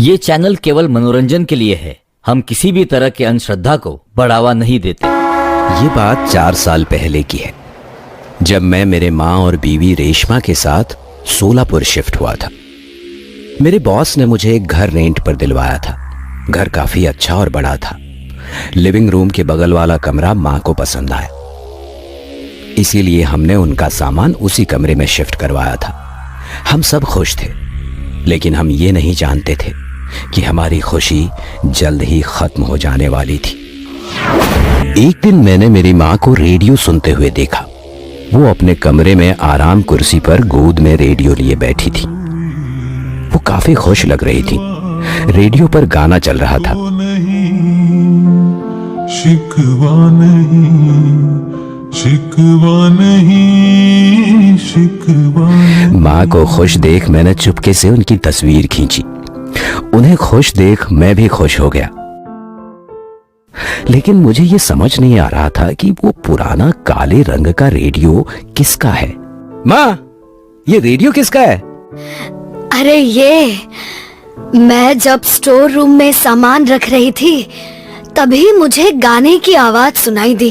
ये चैनल केवल मनोरंजन के लिए है। हम किसी भी तरह की अंधश्रद्धा को बढ़ावा नहीं देते। ये बात 4 साल पहले की है, जब मैं मेरे माँ और बीवी रेशमा के साथ सोलापुर शिफ्ट हुआ था। मेरे बॉस ने मुझे एक घर रेंट पर दिलवाया था। घर काफी अच्छा और बड़ा था। लिविंग रूम के बगल वाला कमरा माँ को पसंद आया, इसीलिए हमने उनका सामान उसी कमरे में शिफ्ट करवाया था। हम सब खुश थे, लेकिन हम ये नहीं जानते थे कि हमारी खुशी जल्द ही खत्म हो जाने वाली थी। एक दिन मैंने मेरी माँ को रेडियो सुनते हुए देखा। वो अपने कमरे में आराम कुर्सी पर गोद में रेडियो लिए बैठी थी। वो काफी खुश लग रही थी। रेडियो पर गाना चल रहा था। शिकवा नहीं, शिकवा नहीं, शिकवा नहीं। माँ को खुश देख मैंने चुपके से उनकी तस्वीर खींची। उन्हें खुश देख मैं भी खुश हो गया। लेकिन मुझे ये समझ नहीं आ रहा था कि वो पुराना काले रंग का रेडियो किसका है। माँ, ये रेडियो किसका है? अरे ये मैं जब स्टोर रूम में सामान रख रही थी, तभी मुझे गाने की आवाज सुनाई दी।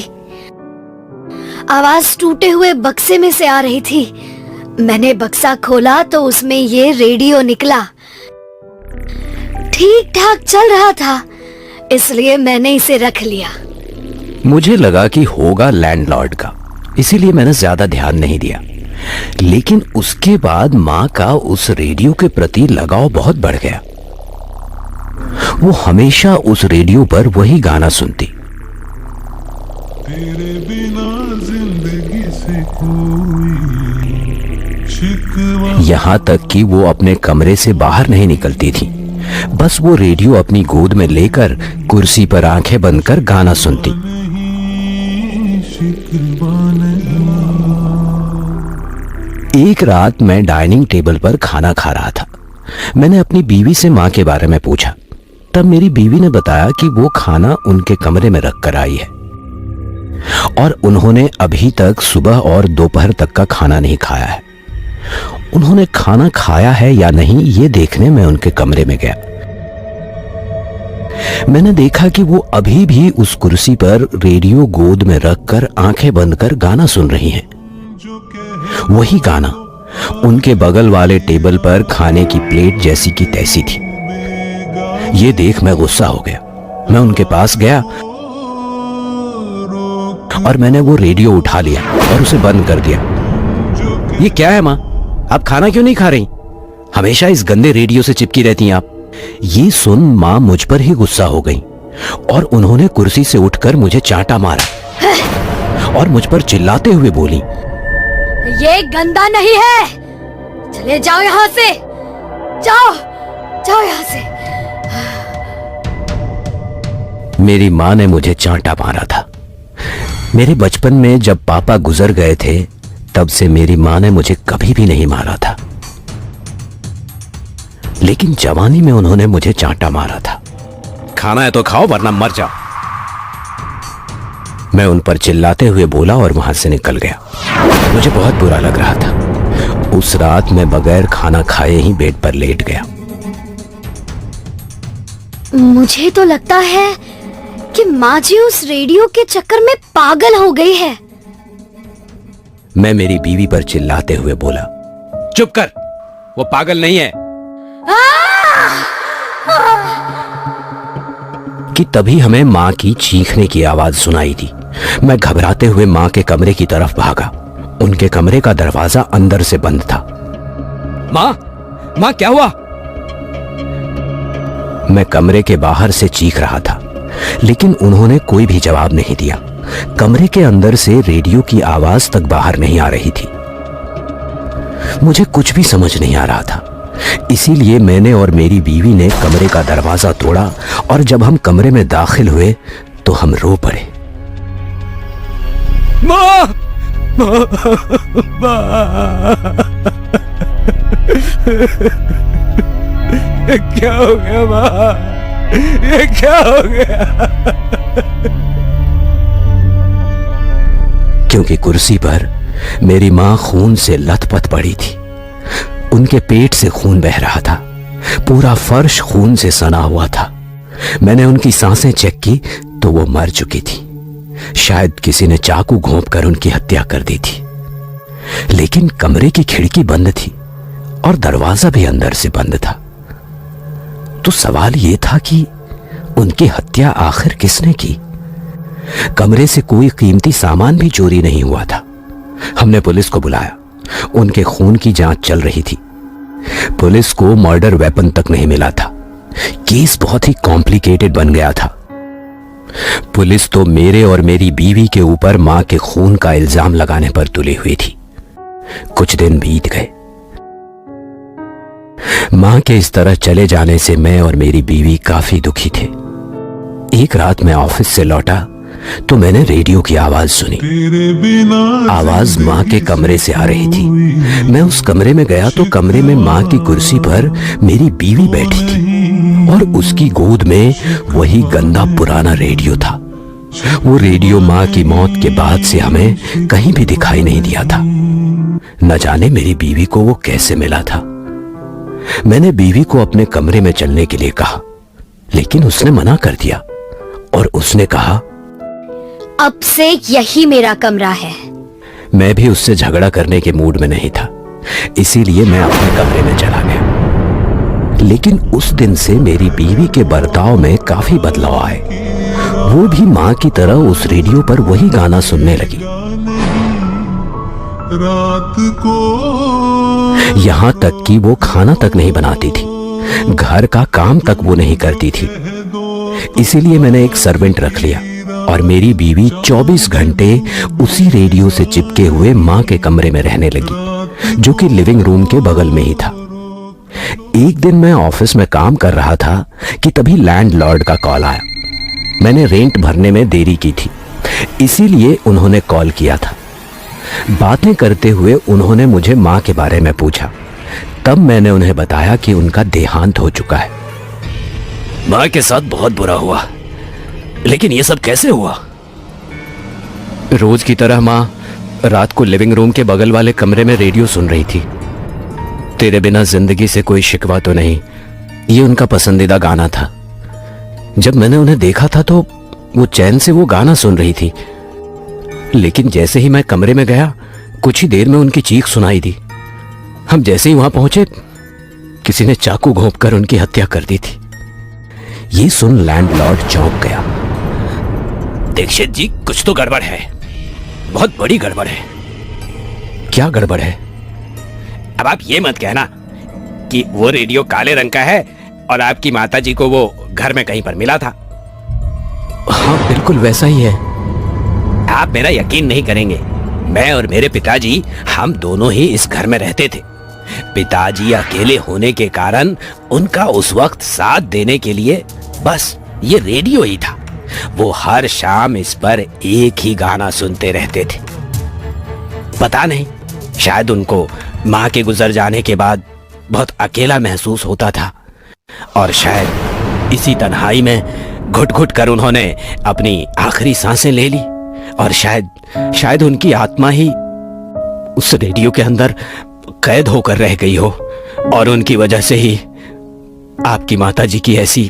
आवाज टूटे हुए बक्से में से आ रही थी। मैंने बक्सा खोला तो उसमें ये रेडियो निकला। ठीक ठाक चल रहा था, इसलिए मैंने इसे रख लिया। मुझे लगा कि होगा लैंडलॉर्ड का, इसीलिए मैंने ज्यादा ध्यान नहीं दिया। लेकिन उसके बाद माँ का उस रेडियो के प्रति लगाव बहुत बढ़ गया। वो हमेशा उस रेडियो पर वही गाना सुनती। तेरे बिना जिंदगी से कोई शिकवा। यहाँ तक कि वो अपने कमरे से बाहर नहीं निकलती थी। बस वो रेडियो अपनी गोद में लेकर कुर्सी पर आंखें बंद कर गाना सुनती। एक रात मैं डाइनिंग टेबल पर खाना खा रहा था। मैंने अपनी बीवी से माँ के बारे में पूछा। तब मेरी बीवी ने बताया कि वो खाना उनके कमरे में रख कर आई है और उन्होंने अभी तक सुबह और दोपहर तक का खाना नहीं खाया है। उन्होंने खाना खाया है या नहीं ये देखने मैं उनके कमरे में गया। मैंने देखा कि वो अभी भी उस कुर्सी पर रेडियो गोद में रखकर आंखें बंद कर गाना सुन रही हैं। वही गाना उनके बगल वाले टेबल पर खाने की प्लेट जैसी की तैसी थी। ये देख मैं गुस्सा हो गया। मैं उनके पास गया और मैंने वो रेडियो उठा लिया और उसे बंद कर दिया। ये क्या है माँ, आप खाना क्यों नहीं खा रही? हमेशा इस गंदे रेडियो से चिपकी रहती हैं आप। ये सुन माँ मुझ पर ही गुस्सा हो गई और उन्होंने कुर्सी से उठकर मुझे चांटा मारा और मुझ पर चिल्लाते हुए बोली, ये गंदा नहीं है, चले जाओ यहाँ से, जाओ जाओ यहाँ से। मेरी माँ ने मुझे चांटा मारा था। मेरे बचपन में जब पापा गुजर गए थे, तब से मेरी माँ ने मुझे कभी भी नहीं मारा था। लेकिन जवानी में उन्होंने मुझे चांटा मारा था। खाना है तो खाओ वरना मर जाओ। मैं उन पर चिल्लाते हुए बोला और वहां से निकल गया। मुझे बहुत बुरा लग रहा था। उस रात मैं बगैर खाना खाए ही बेड पर लेट गया। मुझे तो लगता है कि माँ जी उस रेडियो के चक्कर में पागल हो गई है। मैं मेरी बीवी पर चिल्लाते हुए बोला, चुप कर, वो पागल नहीं है। कि तभी हमें माँ की चीखने की आवाज सुनाई दी। मैं घबराते हुए माँ के कमरे की तरफ भागा। उनके कमरे का दरवाजा अंदर से बंद था। माँ क्या हुआ? मैं कमरे के बाहर से चीख रहा था, लेकिन उन्होंने कोई भी जवाब नहीं दिया। कमरे के अंदर से रेडियो की आवाज तक बाहर नहीं आ रही थी। मुझे कुछ भी समझ नहीं आ रहा था। इसीलिए मैंने और मेरी बीवी ने कमरे का दरवाजा तोड़ा और जब हम कमरे में दाखिल हुए तो हम रो पड़े। माँ! माँ! ये क्या हो गया माँ? ये क्या हो गया? क्योंकि कुर्सी पर मेरी माँ खून से लथपथ पड़ी थी। उनके पेट से खून बह रहा था। पूरा फर्श खून से सना हुआ था। मैंने उनकी सांसें चेक की तो वो मर चुकी थी। शायद किसी ने चाकू घोंपकर उनकी हत्या कर दी थी। लेकिन कमरे की खिड़की बंद थी और दरवाजा भी अंदर से बंद था। तो सवाल यह था कि उनकी हत्या आखिर किसने की? कमरे से कोई कीमती सामान भी चोरी नहीं हुआ था। हमने पुलिस को बुलाया। उनके खून की जांच चल रही थी। पुलिस को मर्डर वेपन तक नहीं मिला था। केस बहुत ही कॉम्प्लिकेटेड बन गया था। पुलिस तो मेरे और मेरी बीवी के ऊपर मां के खून का इल्जाम लगाने पर तुली हुई थी। कुछ दिन बीत गए। मां के इस तरह चले जाने से मैं और मेरी बीवी काफी दुखी थे। एक रात मैं ऑफिस से लौटा तो मैंने रेडियो की आवाज सुनी। तेरे बिना आवाज मां के कमरे से आ रही थी। मैं उस कमरे में गया तो कमरे में मां की कुर्सी पर मेरी बीवी बैठी थी और उसकी गोद में वही गंदा पुराना रेडियो था। वो रेडियो मां की मौत के बाद से हमें कहीं भी दिखाई नहीं दिया था। न जाने मेरी बीवी को वो कैसे मिला था। मैंने बीवी को अपने कमरे में चलने के लिए कहा, लेकिन उसने मना कर दिया और उसने कहा, अब से यही मेरा कमरा है। मैं भी उससे झगड़ा करने के मूड में नहीं था, इसीलिए मैं अपने कमरे में चला गया। लेकिन उस दिन से मेरी बीवी के बर्ताव में काफी बदलाव आए। वो भी मां की तरह उस रेडियो पर वही गाना सुनने लगी। रात को यहां तक कि वो खाना तक नहीं बनाती थी। घर का काम तक वो नहीं करती थी। इसीलिए मैंने एक सर्वेंट रख लिया और मेरी बीवी 24 घंटे उसी रेडियो से चिपके हुए मां के कमरे में रहने लगी, जो कि लिविंग रूम के बगल में ही था। एक दिन मैं ऑफिस में काम कर रहा था कि तभी लैंडलॉर्ड का कॉल आया। मैंने रेंट भरने में देरी की थी, इसीलिए उन्होंने कॉल किया था। बातें करते हुए उन्होंने मुझे मां के बारे में पूछा। तब मैंने उन्हें बताया कि उनका देहांत हो चुका है। मां के साथ बहुत बुरा हुआ, लेकिन ये सब कैसे हुआ? रोज की तरह मां रात को लिविंग रूम के बगल वाले कमरे में रेडियो सुन रही थी। तेरे बिना जिंदगी से कोई शिकवा तो नहीं, ये उनका पसंदीदा गाना था। जब मैंने उन्हें देखा था तो वो चैन से वो गाना सुन रही थी, लेकिन जैसे ही मैं कमरे में गया कुछ ही देर में उनकी चीख सुनाई दी। हम जैसे ही वहां पहुंचे, किसी ने चाकू घोंपकर उनकी हत्या कर दी थी। ये सुन लैंडलॉर्ड चौंक गया। दीक्षित जी, कुछ तो गड़बड़ है, बहुत बड़ी गड़बड़ है। क्या गड़बड़ है? अब आप ये मत कहना कि वो रेडियो काले रंग का है और आपकी माताजी को वो घर में कहीं पर मिला था। हाँ, बिल्कुल वैसा ही है। आप मेरा यकीन नहीं करेंगे, मैं और मेरे पिताजी हम दोनों ही इस घर में रहते थे। पिताजी अकेले होने के कारण उनका उस वक्त साथ देने के लिए बस ये रेडियो ही था। वो हर शाम इस पर एक ही गाना सुनते रहते थे। पता नहीं, शायद उनको मां के गुजर जाने के बाद बहुत अकेला महसूस होता था और शायद इसी तन्हाई में घुट घुट कर उन्होंने अपनी आखिरी सांसें ले ली और शायद उनकी आत्मा ही उस रेडियो के अंदर कैद होकर रह गई हो और उनकी वजह से ही आपकी माताजी की ऐसी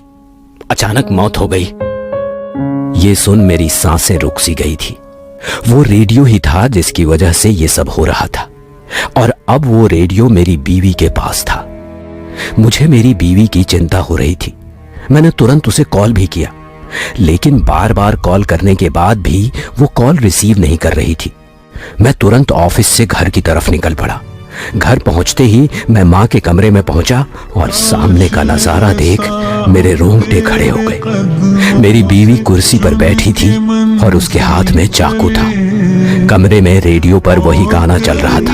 अचानक मौत हो गई। ये सुन मेरी सांसें रुक सी गई थी। वो रेडियो ही था जिसकी वजह से ये सब हो रहा था और अब वो रेडियो मेरी बीवी के पास था। मुझे मेरी बीवी की चिंता हो रही थी। मैंने तुरंत उसे कॉल भी किया, लेकिन बार बार कॉल करने के बाद भी वो कॉल रिसीव नहीं कर रही थी। मैं तुरंत ऑफिस से घर की तरफ निकल पड़ा। घर पहुंचते ही मैं मां के कमरे में पहुंचा और सामने का नजारा देख मेरे रोंगटे खड़े हो गए। मेरी बीवी कुर्सी पर बैठी थी और उसके हाथ में चाकू था। कमरे में रेडियो पर वही गाना चल रहा था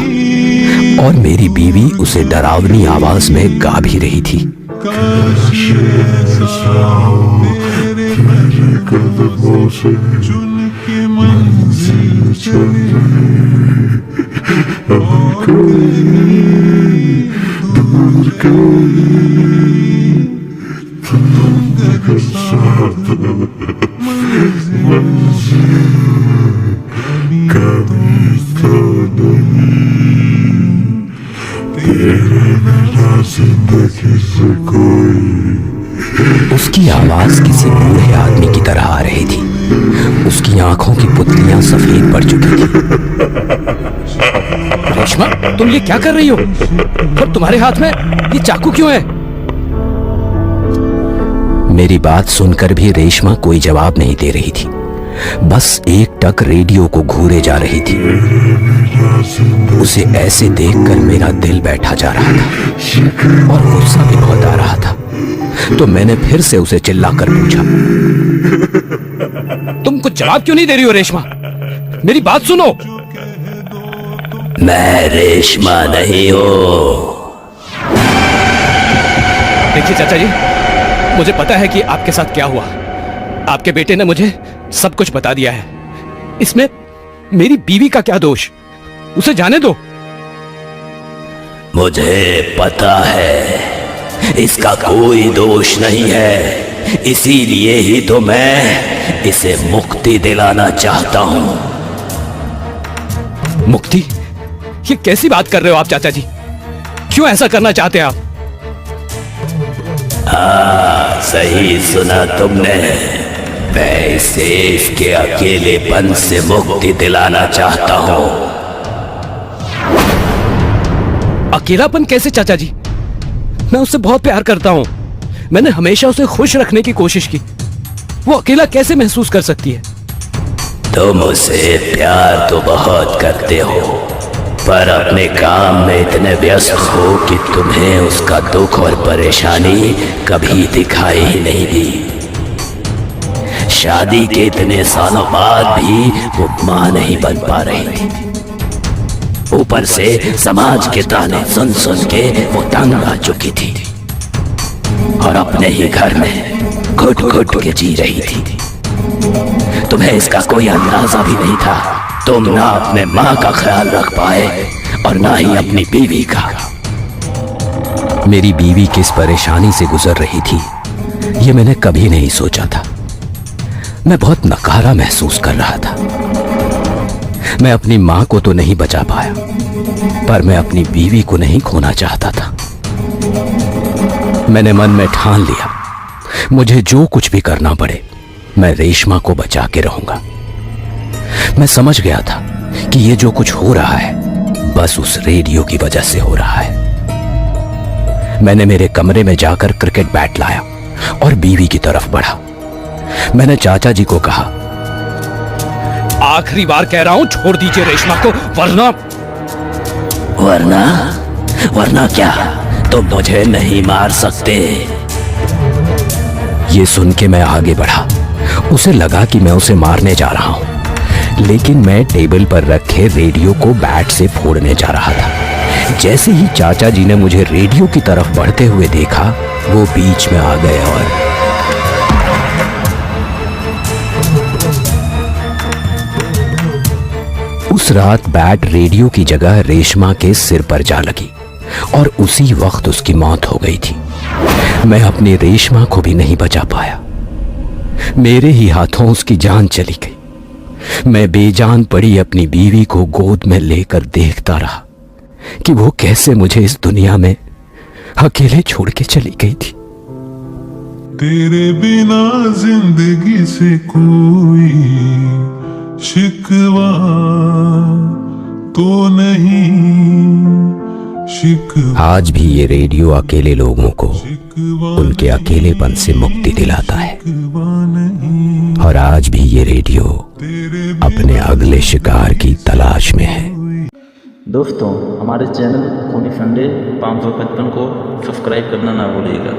और मेरी बीवी उसे डरावनी आवाज में गा भी रही थी। मेरे कदमों से चुन के मंजिल चली, अब कोई दूर कोई तुमका साथ मंजिल कभी तो नहीं, तेरे बिना जिंदगी से आवाज किसी बूढ़े आदमी की तरह आ रही थी। उसकी आंखों की पुतलियां सफेद पड़ चुकी थी। रेशमा, तुम ये क्या कर रही हो? और तुम्हारे हाथ में ये चाकू क्यों है? मेरी बात सुनकर भी रेशमा कोई जवाब नहीं दे रही थी, बस एक टक रेडियो को घूरे जा रही थी। उसे ऐसे देखकर मेरा दिल बैठा जा रहा था और गुस्सा भी बहुत आ रहा था। तो मैंने फिर से उसे चिल्लाकर पूछा, तुम कुछ जवाब क्यों नहीं दे रही हो रेशमा? मेरी बात सुनो। मैं रेशमा नहीं हूं। देखिए चाचा जी, मुझे पता है कि आपके साथ क्या हुआ। आपके बेटे ने मुझे सब कुछ बता दिया है। इसमें मेरी बीवी का क्या दोष? उसे जाने दो। मुझे पता है इसका कोई दोष नहीं है, इसीलिए ही तो मैं इसे मुक्ति दिलाना चाहता हूं। मुक्ति? ये कैसी बात कर रहे हो आप चाचा जी? क्यों ऐसा करना चाहते हैं आप? हाँ, सही सुना तुमने। मैं इसे इसके अकेलेपन से मुक्ति दिलाना चाहता हूं। अकेलापन कैसे चाचा जी? मैं उससे बहुत प्यार करता हूं। मैंने हमेशा उसे खुश रखने की कोशिश की। वो अकेला कैसे महसूस कर सकती है? तुम उसे प्यार तो बहुत करते हो, पर अपने काम में इतने व्यस्त हो कि तुम्हें उसका दुख और परेशानी कभी दिखाई ही नहीं दी। शादी के इतने सालों बाद भी वो मां नहीं बन पा रही थी। ऊपर से समाज के ताने सुन सुन के वो तंग आ चुकी थी और अपने ही घर में घुट घुट के जी रही थी। तुम्हें इसका कोई अंदाजा भी नहीं था। तुम ना अपने माँ का ख्याल रख पाए और ना ही अपनी बीवी का। मेरी बीवी किस परेशानी से गुजर रही थी ये मैंने कभी नहीं सोचा था। मैं बहुत नकारा महसूस कर रहा था। मैं अपनी माँ को तो नहीं बचा पाया, पर मैं अपनी बीवी को नहीं खोना चाहता था। मैंने मन में ठान लिया, मुझे जो कुछ भी करना पड़े मैं रेशमा को बचा के रहूंगा। मैं समझ गया था कि ये जो कुछ हो रहा है बस उस रेडियो की वजह से हो रहा है। मैंने मेरे कमरे में जाकर क्रिकेट बैट लाया और बीवी की तरफ बढ़ा। मैंने चाचा जी को कहा, आखिरी बार कह रहा हूं, छोड़ दीजिए रेशमा को, वरना वरना वरना क्या? तुम मुझे नहीं मार सकते। ये सुन के मैं आगे बढ़ा। उसे लगा कि मैं उसे मारने जा रहा हूं, लेकिन मैं टेबल पर रखे रेडियो को बैट से फोड़ने जा रहा था। जैसे ही चाचा जी ने मुझे रेडियो की तरफ बढ़ते हुए देखा, वो बीच में आ गए और उस रात बैट रेडियो की जगह रेशमा के सिर पर जा लगी और उसी वक्त उसकी मौत हो गई थी। मैं अपनी रेशमा को भी नहीं बचा पाया। मेरे ही हाथों उसकी जान चली गई। मैं बेजान पड़ी अपनी बीवी को गोद में लेकर देखता रहा कि वो कैसे मुझे इस दुनिया में अकेले छोड़ के चली गई थी। तेरे बिना जिंदगी से कोई शिकवा तो नहीं, शिकवा आज भी ये रेडियो अकेले लोगों को उनके अकेलेपन से मुक्ति दिलाता है और आज भी ये रेडियो अपने अगले शिकार की तलाश में है। दोस्तों, हमारे चैनल खूनी संडे 555 को सब्सक्राइब करना ना भूलिएगा।